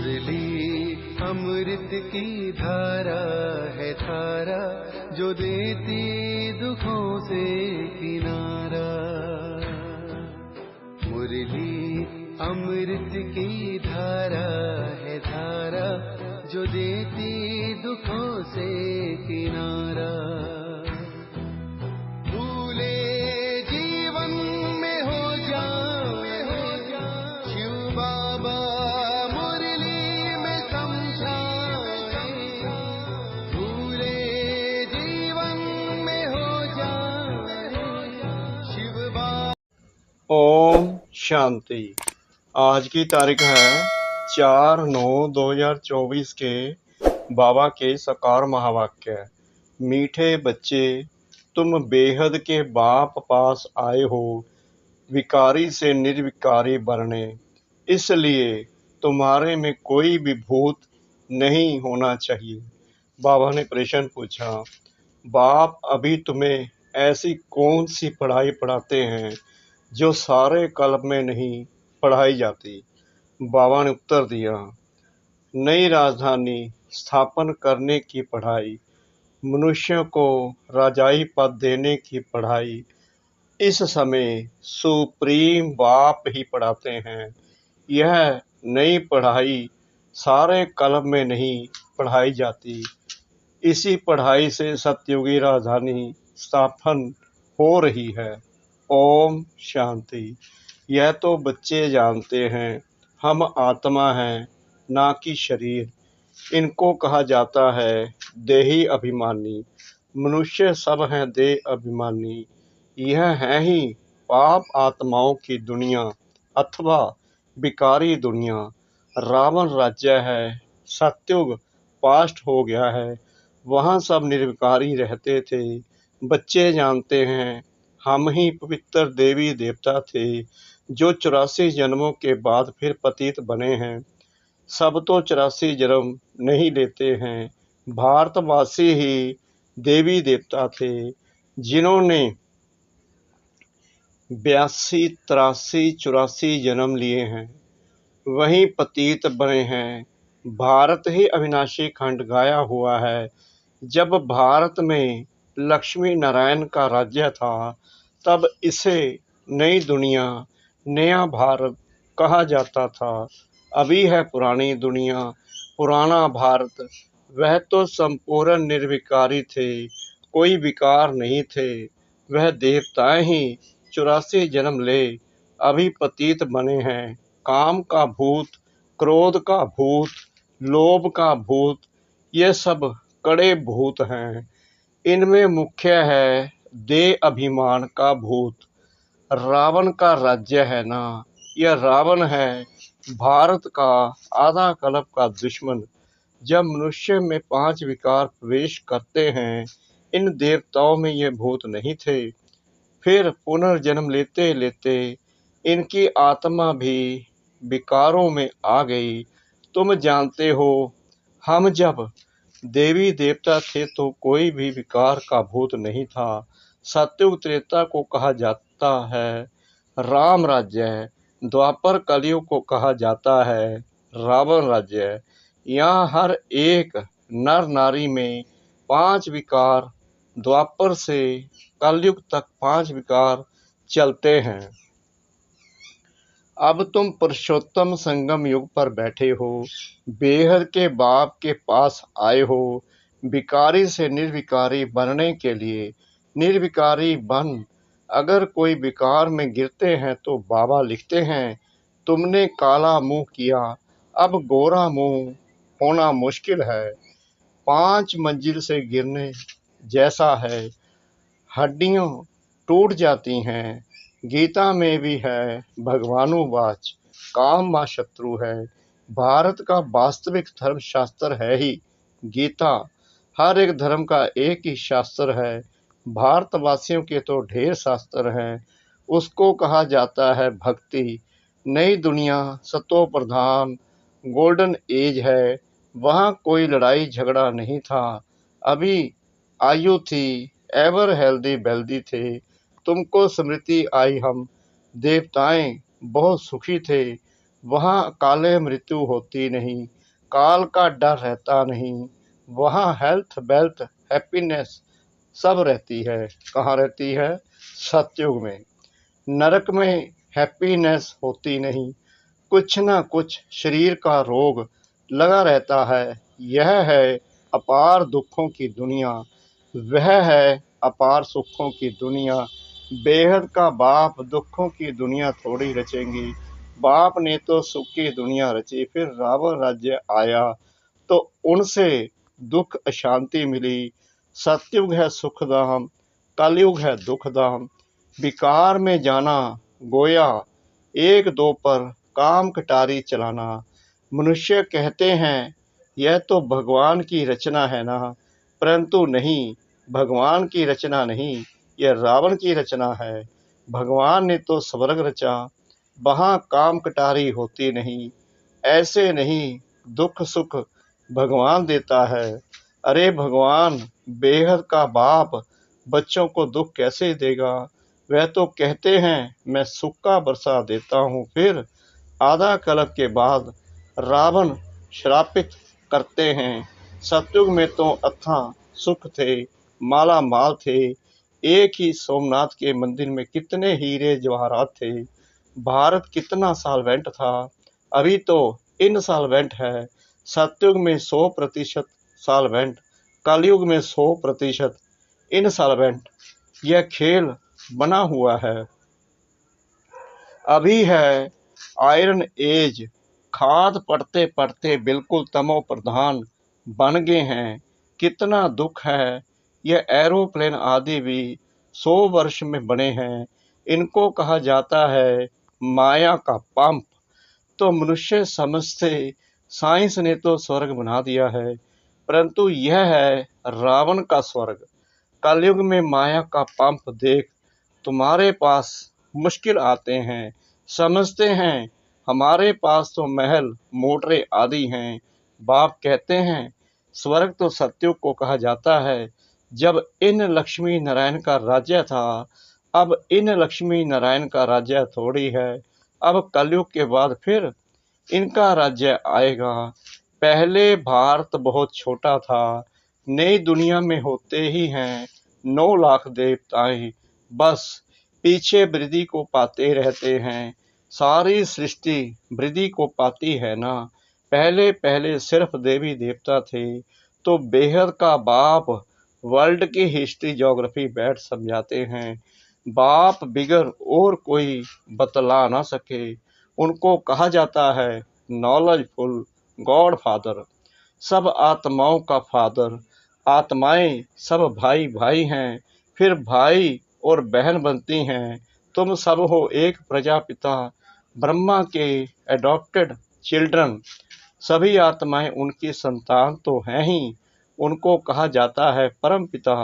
मुरली अमृत की धारा है धारा, जो देती दुखों से किनारा। मुरली अमृत की धारा है धारा, जो देती दुखों से किनारा। भूले जीवन में हो जाए शिव बाबा मुरली में समझाए। भूले जीवन में हो जाए शिव बाबा। ओम शांति। आज की तारीख है 4/9/2024 के बाबा के साकार महावाक्य। मीठे बच्चे, तुम बेहद के बाप पास आए हो, विकारी से निर्विकारी बनने, इसलिए तुम्हारे में कोई भी भूत नहीं होना चाहिए। बाबा ने प्रश्न पूछा, बाप अभी तुम्हें ऐसी कौन सी पढ़ाई पढ़ाते हैं जो सारे कल्प में नहीं पढ़ाई जाती? बाबा ने उत्तर दिया, नई राजधानी स्थापन करने की पढ़ाई, मनुष्यों को राजाई पद देने की पढ़ाई इस समय सुप्रीम बाप ही पढ़ाते हैं। यह नई पढ़ाई सारे कल्प में नहीं पढ़ाई जाती। इसी पढ़ाई से सतयुगी राजधानी स्थापन हो रही है। ओम शांति। यह तो बच्चे जानते हैं, हम आत्मा हैं, ना कि शरीर। इनको कहा जाता है देही अभिमानी। मनुष्य सब हैं देह अभिमानी। यह है ही पाप आत्माओं की दुनिया अथवा विकारी दुनिया। रावण राज्य है, सतयुग पास्ट हो गया है, वहाँ सब निर्विकारी रहते थे। बच्चे जानते हैं, हम ही पवित्र देवी देवता थे जो 84 जन्मों के बाद फिर पतित बने हैं। सब तो 84 जन्म नहीं लेते हैं। भारतवासी ही देवी देवता थे जिन्होंने 82, 83, 84 जन्म लिए हैं, वहीं पतित बने हैं। भारत ही अविनाशी खंड गाया हुआ है। जब भारत में लक्ष्मी नारायण का राज्य था, तब इसे नई दुनिया, नया भारत कहा जाता था। अभी है पुरानी दुनिया, पुराना भारत। वह तो संपूर्ण निर्विकारी थे, कोई विकार नहीं थे। वह देवताएं ही 84 जन्म ले अभी पतित बने हैं। काम का भूत, क्रोध का भूत, लोभ का भूत, ये सब कड़े भूत हैं। इनमें मुख्य है देह अभिमान का भूत। रावण का राज्य है ना, यह रावण है भारत का आधा कल्प का दुश्मन। जब मनुष्य में 5 विकार प्रवेश करते हैं, इन देवताओं में ये भूत नहीं थे। फिर पुनर्जन्म लेते लेते इनकी आत्मा भी विकारों में आ गई। तुम जानते हो, हम जब देवी देवता थे तो कोई भी विकार का भूत नहीं था। सतयुग त्रेता को कहा जाता है राम राज्य, द्वापर कलयुग को कहा जाता है रावण राज्य। यहाँ हर एक नर नारी में 5 विकार, द्वापर से कलयुग तक 5 विकार चलते हैं। अब तुम पुरुषोत्तम संगम युग पर बैठे हो, बेहद के बाप के पास आए हो, विकारी से निर्विकारी बनने के लिए। निर्विकारी बन, अगर कोई विकार में गिरते हैं तो बाबा लिखते हैं, तुमने काला मुंह किया, अब गोरा मुंह होना मुश्किल है। 5 मंजिल से गिरने जैसा है, हड्डियां टूट जाती हैं। गीता में भी है भगवानुवाच, काम मां शत्रु है। भारत का वास्तविक धर्म शास्त्र है ही गीता। हर एक धर्म का एक ही शास्त्र है। भारतवासियों के तो ढेर शास्त्र हैं। उसको कहा जाता है भक्ति। नई दुनिया सतो प्रधान गोल्डन एज है, वहाँ कोई लड़ाई झगड़ा नहीं था। अभी आयु थी, एवर हेल्दी वेल्दी थे। तुमको स्मृति आई, हम देवताएं बहुत सुखी थे। वहाँ काले मृत्यु होती नहीं, काल का डर रहता नहीं। वहाँ हेल्थ वेल्थ हैप्पीनेस सब रहती है। कहाँ रहती है? सतयुग में। नरक में हैप्पीनेस होती नहीं, कुछ न कुछ शरीर का रोग लगा रहता है। यह है अपार दुखों की दुनिया, वह है अपार सुखों की दुनिया। बेहद का बाप दुखों की दुनिया थोड़ी रचेंगी, बाप ने तो सुख की दुनिया रची। फिर रावण राज्य आया तो उनसे दुख अशांति मिली। सतयुग है सुखधाम, कलयुग है दुखधाम। विकार में जाना गोया, एक दो पर काम कटारी चलाना। मनुष्य कहते हैं यह तो भगवान की रचना है ना, परंतु नहीं, भगवान की रचना नहीं, यह रावण की रचना है। भगवान ने तो स्वर्ग रचा, वहाँ काम कटारी होती नहीं। ऐसे नहीं, दुख सुख भगवान देता है। अरे भगवान बेहद का बाप बच्चों को दुख कैसे देगा? वह तो कहते हैं मैं सुख का बरसा देता हूँ। फिर आधा कल्प के बाद रावण श्रापित करते हैं। सतयुग में तो अथाह सुख थे, माला माल थे। एक ही सोमनाथ के मंदिर में कितने हीरे जवाहरात थे। भारत कितना सॉल्वेंट था, अभी तो इनसॉल्वेंट है। सतयुग में 100% सॉल्वेंट, कलयुग में 100% इनसॉल्वेंट। यह खेल बना हुआ है। अभी है आयरन एज, खाद पड़ते पड़ते बिल्कुल तमो प्रधान बन गए हैं। कितना दुख है। यह एरोप्लेन आदि भी 100 वर्ष में बने हैं। इनको कहा जाता है माया का पंप। तो मनुष्य समझते साइंस ने तो स्वर्ग बना दिया है, परंतु यह है रावण का स्वर्ग। कलयुग में माया का पंप देख तुम्हारे पास मुश्किल आते हैं। समझते हैं हमारे पास तो महल मोटरें आदि हैं। बाप कहते हैं स्वर्ग तो सतयुग को कहा जाता है, जब इन लक्ष्मी नारायण का राज्य था। अब इन लक्ष्मी नारायण का राज्य थोड़ी है। अब कलयुग के बाद फिर इनका राज्य आएगा। पहले भारत बहुत छोटा था, नई दुनिया में होते ही हैं 9 लाख देवताएं। बस पीछे वृद्धि को पाते रहते हैं। सारी सृष्टि वृद्धि को पाती है ना। पहले पहले सिर्फ देवी देवता थे, तो बेहद का बाप वर्ल्ड की हिस्ट्री ज्योग्राफी बैठ समझाते हैं। बाप बिगर और कोई बतला ना सके। उनको कहा जाता है नॉलेजफुल गॉड फादर, सब आत्माओं का फादर। आत्माएं सब भाई भाई हैं, फिर भाई और बहन बनती हैं। तुम सब हो एक प्रजापिता ब्रह्मा के एडॉप्टेड चिल्ड्रन। सभी आत्माएं उनकी संतान तो हैं ही। उनको कहा जाता है परम पिता,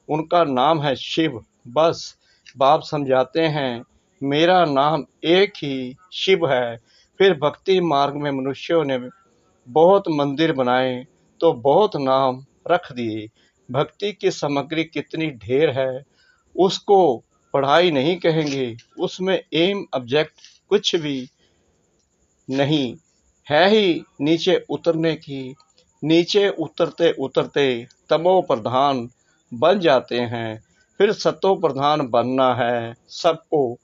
उनका नाम है शिव। बस बाप समझाते हैं मेरा नाम एक ही शिव है। फिर भक्ति मार्ग में मनुष्यों ने बहुत मंदिर बनाए तो बहुत नाम रख दिए। भक्ति की सामग्री कितनी ढेर है, उसको पढ़ाई नहीं कहेंगे। उसमें एम ऑब्जेक्ट कुछ भी नहीं है ही नीचे उतरने की। नीचे उतरते उतरते तमो प्रधान बन जाते हैं। फिर सतो प्रधान बनना है सबको।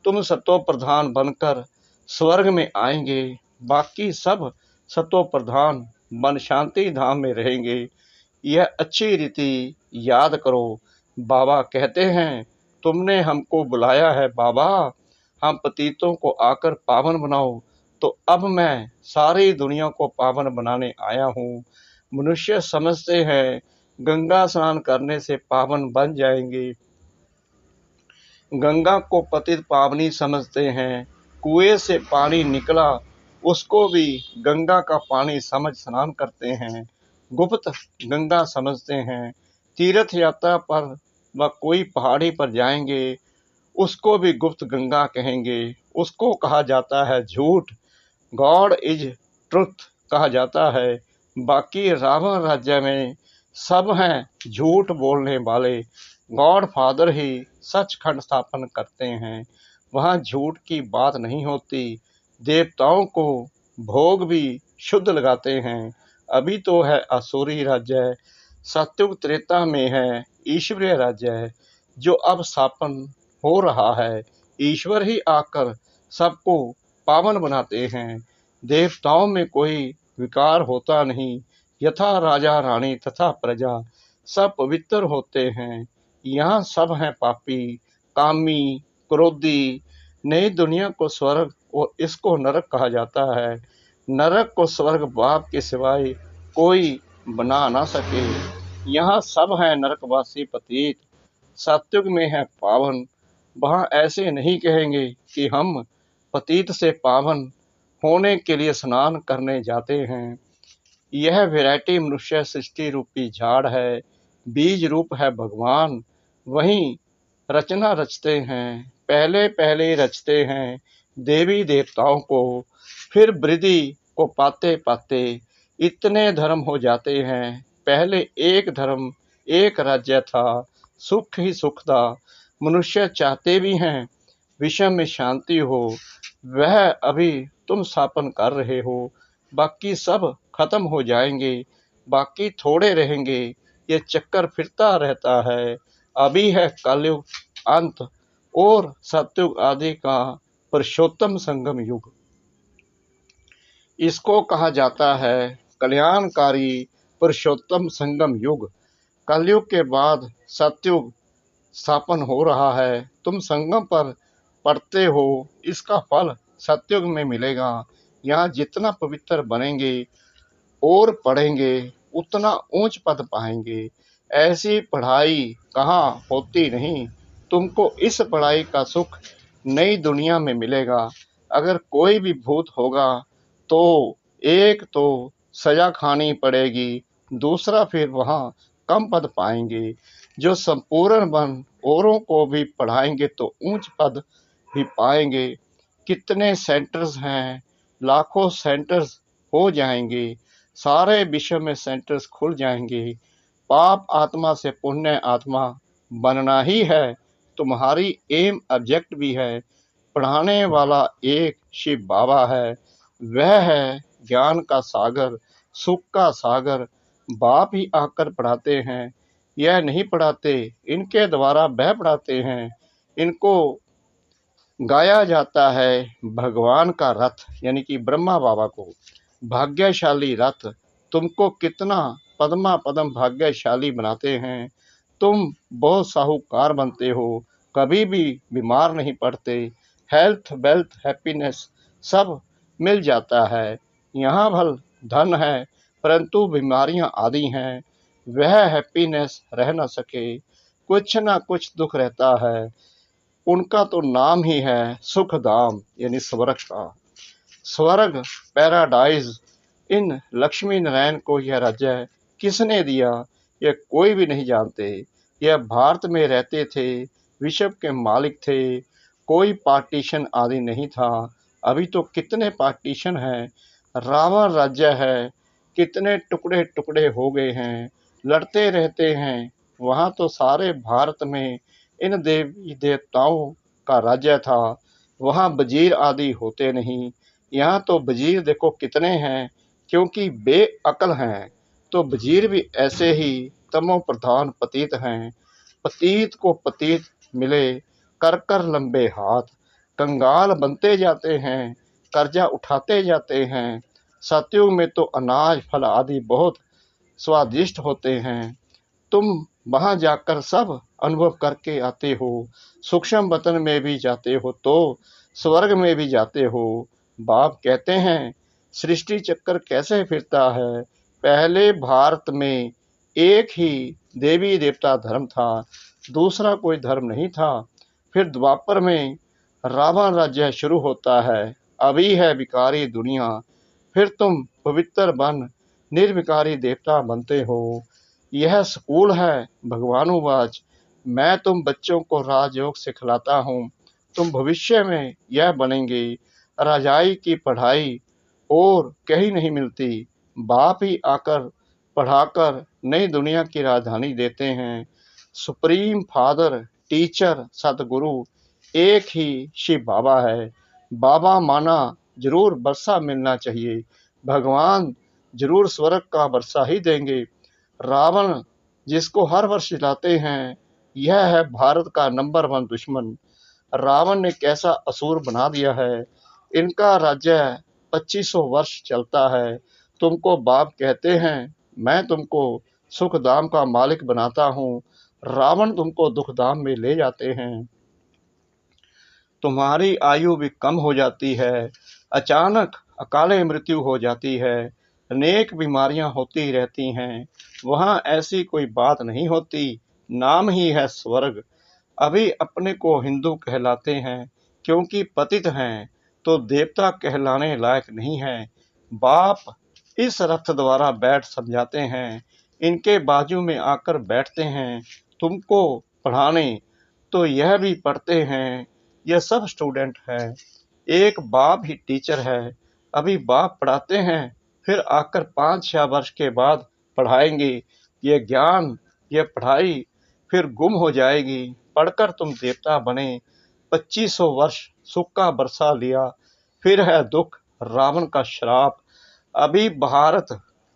तुम सतो प्रधान बनकर स्वर्ग में आएंगे, बाकी सब सतो प्रधान बन शांति धाम में रहेंगे। यह अच्छी रीति याद करो। बाबा कहते हैं तुमने हमको बुलाया है बाबा, हम पतितों को आकर पावन बनाओ। तो अब मैं सारी दुनिया को पावन बनाने आया हूँ। मनुष्य समझते हैं गंगा स्नान करने से पावन बन जाएंगे। गंगा को पतित पावनी समझते हैं। कुएं से पानी निकला उसको भी गंगा का पानी समझ स्नान करते हैं। गुप्त गंगा समझते हैं। तीर्थ यात्रा पर व कोई पहाड़ी पर जाएंगे उसको भी गुप्त गंगा कहेंगे। उसको कहा जाता है झूठ, गॉड इज ट्रुथ कहा जाता है। बाकी रावण राज्य में सब हैं झूठ बोलने वाले। गॉड फादर ही सचखंड स्थापन करते हैं। वहाँ झूठ की बात नहीं होती। देवताओं को भोग भी शुद्ध लगाते हैं। अभी तो है आसुरी राज्य, सत्युग त्रेता में है ईश्वरीय राज्य है, जो अब स्थापन हो रहा है। ईश्वर ही आकर सबको पावन बनाते हैं। देवताओं में कोई विकार होता नहीं, यथा राजा रानी तथा प्रजा सब पवित्र होते हैं। यहाँ सब हैं पापी, कामी, क्रोधी। नई दुनिया को स्वर्ग और इसको नरक कहा जाता है। नरक को स्वर्ग बाप के सिवाय कोई बना ना सके। यहाँ सब हैं नरकवासी पतित, सत्युग में है पावन। वहाँ ऐसे नहीं कहेंगे कि हम पतित से पावन होने के लिए स्नान करने जाते हैं। यह वैरायटी मनुष्य सृष्टि रूपी झाड़ है, बीज रूप है भगवान। वहीं रचना रचते हैं, पहले पहले रचते हैं देवी देवताओं को, फिर वृद्धि को पाते पाते इतने धर्म हो जाते हैं। पहले एक धर्म एक राज्य था, सुख ही सुख था। मनुष्य चाहते भी हैं विश्व में शांति हो, वह अभी तुम स्थापन कर रहे हो। बाकी सब खत्म हो जाएंगे, बाकी थोड़े रहेंगे। ये चक्कर फिरता रहता है। अभी है कलयुग अंत और सतयुग आदि का पुरुषोत्तम संगम युग। इसको कहा जाता है कल्याणकारी पुरुषोत्तम संगम युग। कलयुग के बाद सतयुग स्थापन हो रहा है। तुम संगम पर पढ़ते हो, इसका फल सतयुग में मिलेगा। यहाँ जितना पवित्र बनेंगे और पढ़ेंगे उतना ऊंच पद पाएंगे। ऐसी पढ़ाई कहाँ होती नहीं। तुमको इस पढ़ाई का सुख नई दुनिया में मिलेगा। अगर कोई भी भूत होगा तो एक तो सजा खानी पड़ेगी, दूसरा फिर वहाँ कम पद पाएंगे। जो संपूर्ण बन औरों को भी पढ़ाएंगे तो ऊंच पद भी पाएंगे। कितने सेंटर्स हैं, लाखों सेंटर्स हो जाएंगे। सारे विश्व में सेंटर्स खुल जाएंगे। पाप आत्मा से पुण्य आत्मा बनना ही है तुम्हारी एम ऑब्जेक्ट भी है। पढ़ाने वाला एक शिव बाबा है, वह है ज्ञान का सागर, सुख का सागर। बाप ही आकर पढ़ाते हैं, यह नहीं पढ़ाते, इनके द्वारा वह पढ़ाते हैं। इनको गाया जाता है भगवान का रथ, यानी कि ब्रह्मा बाबा को। भाग्यशाली रथ, तुमको कितना पद्मा पद्म भाग्यशाली बनाते हैं। तुम बहुत साहूकार बनते हो, कभी भी बीमार नहीं पड़ते। हेल्थ वेल्थ हैप्पीनेस सब मिल जाता है। यहाँ भल धन है परंतु बीमारियाँ आदि हैं, वह हैप्पीनेस रह न सके। कुछ ना कुछ दुख रहता है। उनका तो नाम ही है सुख धाम, यानी स्वर्ग का। स्वर्ग पैराडाइज, इन लक्ष्मी नारायण को यह राज्य किसने दिया, यह कोई भी नहीं जानते। यह भारत में रहते थे, विश्व के मालिक थे, कोई पार्टीशन आदि नहीं था। अभी तो कितने पार्टीशन हैं, रावण राज्य है, कितने टुकड़े टुकड़े हो गए हैं, लड़ते रहते हैं। वहाँ तो सारे भारत में इन देवी देवताओं का राज्य था। वहाँ वजीर आदि होते नहीं। यहाँ तो वजीर देखो कितने हैं, क्योंकि बेअक्ल हैं। तो वजीर भी ऐसे ही तमो प्रधान पतित हैं। पतित को पतित मिले, कर कर लंबे हाथ, कंगाल बनते जाते हैं, कर्जा उठाते जाते हैं। सतयुग में तो अनाज फल आदि बहुत स्वादिष्ट होते हैं। तुम वहाँ जाकर सब अनुभव करके आते हो। सूक्ष्म वतन में भी जाते हो तो स्वर्ग में भी जाते हो। बाप कहते हैं सृष्टि चक्कर कैसे फिरता है। पहले भारत में एक ही देवी देवता धर्म था, दूसरा कोई धर्म नहीं था। फिर द्वापर में रावण राज्य शुरू होता है। अभी है विकारी दुनिया, फिर तुम पवित्र बन निर्विकारी देवता बनते हो। यह स्कूल है भगवानुवाच, मैं तुम बच्चों को राजयोग सिखलाता हूँ। तुम भविष्य में यह बनेंगे। राजाई की पढ़ाई और कहीं नहीं मिलती। बाप ही आकर पढ़ाकर नई दुनिया की राजधानी देते हैं। सुप्रीम फादर टीचर सतगुरु एक ही शिव बाबा है। बाबा माना जरूर वर्षा मिलना चाहिए। भगवान जरूर स्वर्ग का वर्षा ही देंगे। रावण जिसको हर वर्ष जलाते हैं, यह है भारत का नंबर 1 दुश्मन। रावण ने कैसा असुर बना दिया है। इनका राज्य 2500 वर्ष चलता है। तुमको बाप कहते हैं, मैं तुमको सुख धाम का मालिक बनाता हूँ। रावण तुमको दुख धाम में ले जाते हैं। तुम्हारी आयु भी कम हो जाती है। अचानक अकाले मृत्यु हो जाती है। अनेक बीमारियां होती रहती हैं। वहां ऐसी कोई बात नहीं होती। नाम ही है स्वर्ग। अभी अपने को हिंदू कहलाते हैं, क्योंकि पतित हैं तो देवता कहलाने लायक नहीं हैं। बाप इस रथ द्वारा बैठ समझाते हैं। इनके बाजू में आकर बैठते हैं तुमको पढ़ाने, तो यह भी पढ़ते हैं। यह सब स्टूडेंट हैं। एक बाप ही टीचर है। अभी बाप पढ़ाते हैं, फिर आकर 5-6 वर्ष के बाद पढ़ाएंगे। यह ज्ञान, यह पढ़ाई फिर गुम हो जाएगी। पढ़कर तुम देवता बने, 2500 वर्ष सुख का बरसा लिया, फिर है दुख, रावण का श्राप। अभी भारत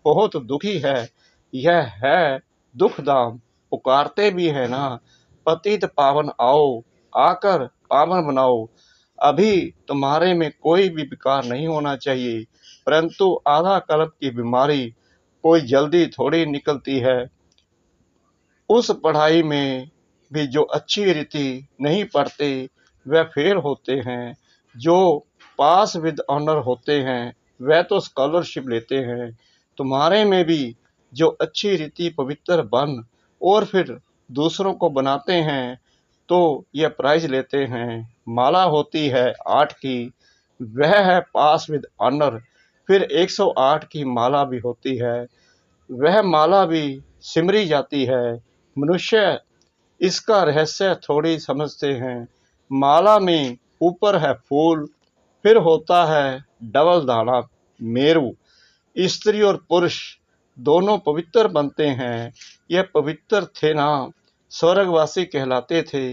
बहुत दुखी है। यह है दुख धाम। पुकारते भी है ना, पतित पावन आओ, आकर पावन बनाओ। अभी तुम्हारे में कोई भी विकार नहीं होना चाहिए, परंतु आधा कल्प की बीमारी कोई जल्दी थोड़ी निकलती है। उस पढ़ाई में भी जो अच्छी रीति नहीं पढ़ते वह फेल होते हैं। जो पास विद ऑनर होते हैं वह तो स्कॉलरशिप लेते हैं। तुम्हारे में भी जो अच्छी रीति पवित्र बन और फिर दूसरों को बनाते हैं तो यह प्राइज लेते हैं। माला होती है 8 की, वह है पास विद ऑनर। फिर 108 की माला भी होती है, वह माला भी सिमरी जाती है। मनुष्य इसका रहस्य थोड़ी समझते हैं। माला में ऊपर है फूल, फिर होता है डबल दाना मेरू। स्त्री और पुरुष दोनों पवित्र बनते हैं। यह पवित्र थे ना, स्वर्गवासी कहलाते थे।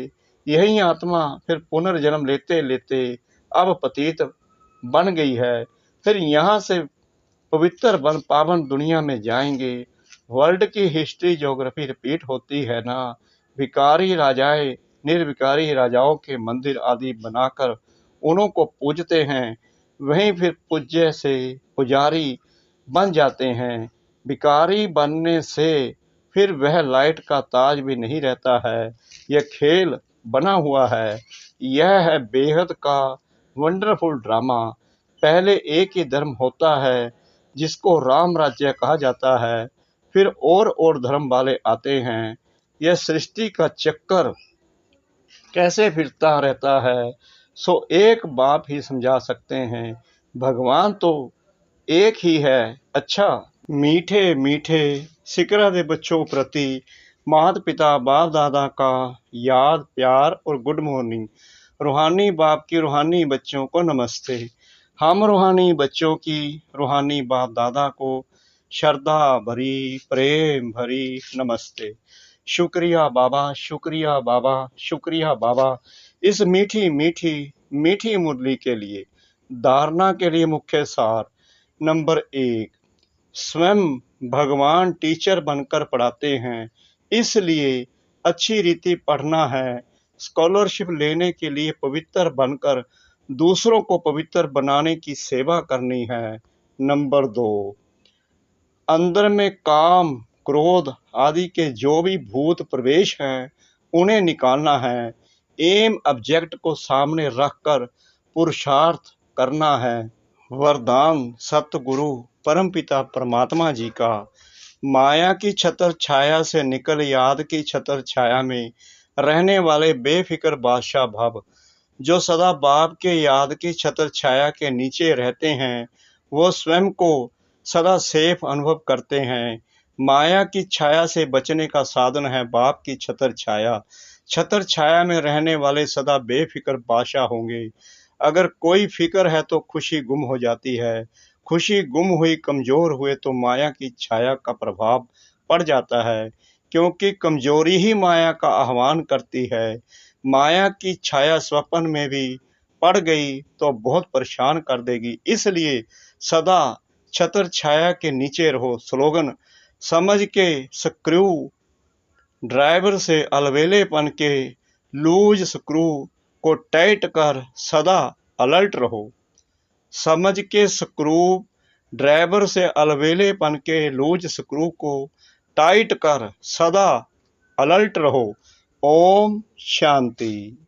यही आत्मा फिर पुनर्जन्म लेते लेते अब पतित बन गई है। फिर यहाँ से पवित्र बन पावन दुनिया में जाएंगे। वर्ल्ड की हिस्ट्री ज्योग्राफी रिपीट होती है ना। भिकारी राजाएं निर्विकारी राजाओं के मंदिर आदि बनाकर उन्हों को पूजते हैं। वहीं फिर पूज्य से पुजारी बन जाते हैं। भिकारी बनने से फिर वह लाइट का ताज भी नहीं रहता है। यह खेल बना हुआ है। यह है बेहद का वंडरफुल ड्रामा। पहले एक ही धर्म होता है जिसको राम राज्य कहा जाता है, फिर और धर्म वाले आते हैं। यह सृष्टि का चक्कर कैसे फिरता रहता है, सो एक बाप ही समझा सकते हैं। भगवान तो एक ही है। अच्छा, मीठे मीठे सिकरा दे बच्चों प्रति माता पिता बाप दादा का याद प्यार और गुड मॉर्निंग। रूहानी बाप की रूहानी बच्चों को नमस्ते। हम रूहानी बच्चों की रूहानी बाप दादा को श्रद्धा भरी प्रेम भरी नमस्ते। शुक्रिया बाबा, शुक्रिया बाबा, शुक्रिया बाबा, इस मीठी मीठी मीठी मुरली के लिए। धारणा के लिए मुख्य सार। नंबर 1, स्वयं भगवान टीचर बनकर पढ़ाते हैं, इसलिए अच्छी रीति पढ़ना है। स्कॉलरशिप लेने के लिए पवित्र बनकर दूसरों को पवित्र बनाने की सेवा करनी है। नंबर 2, अंदर में काम क्रोध आदि के जो भी भूत प्रवेश हैं उन्हें निकालना है। एम ऑब्जेक्ट को सामने रखकर पुरुषार्थ करना है। वरदान सतगुरु परमपिता परमात्मा जी का। माया की छतर छाया से निकल याद की छतर छाया में रहने वाले बेफिक्र बादशाह भव, जो सदा बाप के याद की छतर छाया के नीचे रहते हैं, वो स्वयं को सदा सेफ अनुभव करते हैं। माया की छाया से बचने का साधन है बाप की छतर छाया। छतर छाया में रहने वाले सदा बेफिक्र बादशाह होंगे। अगर कोई फिक्र है तो खुशी गुम हो जाती है। खुशी गुम हुई, कमजोर हुए तो माया की छाया का प्रभाव पड़ जाता है, क्योंकि कमजोरी ही माया का आह्वान करती है। माया की छाया स्वप्न में भी पड़ गई तो बहुत परेशान कर देगी। इसलिए सदा छत्र छाया के नीचे रहो। स्लोगन: समझ के स्क्रू ड्राइवर से अलबेलेपन के लूज स्क्रू को टाइट कर सदा अलर्ट रहो। समझ के स्क्रू ड्राइवर से अलबेलेपन के लूज स्क्रू को टाइट कर सदा अलर्ट रहो। ओम शांति।